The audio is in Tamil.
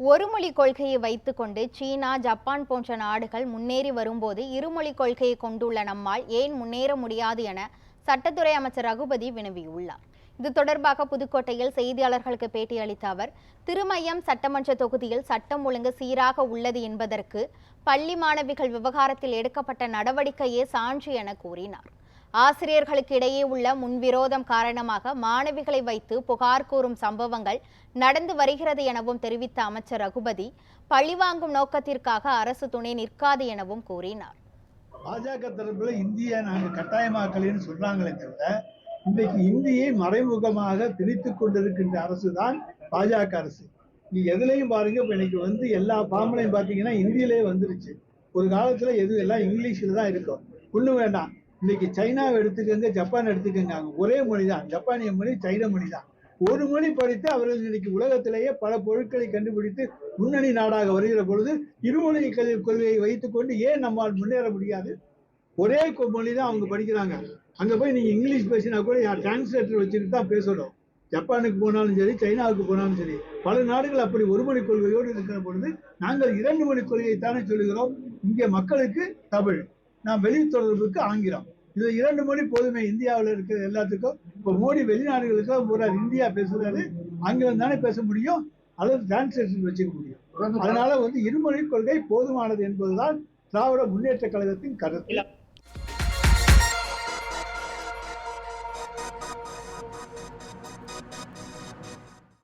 ஒருமொழி கொள்கையை வைத்துக்கொண்டு சீனா, ஜப்பான் போன்ற நாடுகள் முன்னேறி வரும்போது இருமொழி கொள்கையை கொண்டுள்ள நம்மால் ஏன் முன்னேற முடியாது என சட்டத்துறை அமைச்சர் ரகுபதி வினவியுள்ளார். இது தொடர்பாக புதுக்கோட்டையில் செய்தியாளர்களுக்கு பேட்டியளித்த அவர், திருமயம் சட்டமன்ற தொகுதியில் சட்டம் ஒழுங்கு சீராக உள்ளது என்பதற்கு பள்ளி மாணவிகள் விவகாரத்தில் எடுக்கப்பட்ட நடவடிக்கையே சான்று என கூறினார். ஆசிரியர்களுக்கு இடையே உள்ள முன்விரோதம் காரணமாக மாணவிகளை வைத்து புகார் கூறும் சம்பவங்கள் நடந்து வருகிறது எனவும் தெரிவித்த அமைச்சர் ரகுபதி, பழிவாங்கும் நோக்கத்திற்காக அரசு துணை நிற்காது எனவும் கூறினார். பாஜக தரப்புல இந்திய நாங்கள் கட்டாயமாக்கலன்னு சொல்றாங்களே தவிர, இன்றைக்கு இந்தியை மறைமுகமாக திணித்துக் கொண்டிருக்கின்ற அரசு தான் பாஜக அரசு. நீ எதுலையும் பாருங்க, இப்ப இன்னைக்கு எல்லா ஃபார்ம்லையும் பாத்தீங்கன்னா இந்தியிலே வந்துருச்சு. ஒரு காலத்துல எது எல்லாம் இங்கிலீஷ்ல தான் இருக்கும். ஒண்ணு வேண்டாம், இன்னைக்கு சைனாவை எடுத்துக்கங்க, ஜப்பான் எடுத்துக்கங்க, ஒரே மொழி தான், ஜப்பானிய மொழி, சைன மொழி தான். ஒரு மொழி படித்து அவர்கள் இன்னைக்கு உலகத்திலேயே பல பொருட்களை கண்டுபிடித்து முன்னணி நாடாக வருகிற பொழுது இருமொழி கொள்கையை வைத்துக் கொண்டு ஏன் நம்மால் முன்னேற முடியாது? ஒரே மொழி தான் அவங்க படிக்கிறாங்க. அங்க போய் நீங்க இங்கிலீஷ் பேசினா கூட யார் டிரான்ஸ்லேட்டர் வச்சுட்டு தான் பேசணும். ஜப்பானுக்கு போனாலும் சரி, சைனாவுக்கு போனாலும் சரி, பல நாடுகள் அப்படி ஒரு மொழி கொள்கையோடு இருக்கிற பொழுது நாங்கள் 2 மொழி கொள்கையை தானே சொல்லுகிறோம். இங்கே மக்களுக்கு தமிழ், நாம் வெளி தொடர்புக்கு ஆங்கிலம், இது 2 மொழி போதுமே இந்தியாவில் இருக்கிற எல்லாத்துக்கும். இப்போ மோடி வெளிநாடுகளுக்கு போறாரு, இந்தியா பேசுறாரு, ஆங்கிலம் தானே பேச முடியும், அல்லது டிரான்ஸ்லேஷன் வச்சுக்க முடியும். அதனால இருமொழி கொள்கை போதுமானது என்பதுதான் திராவிட முன்னேற்ற கழகத்தின் கருத்து.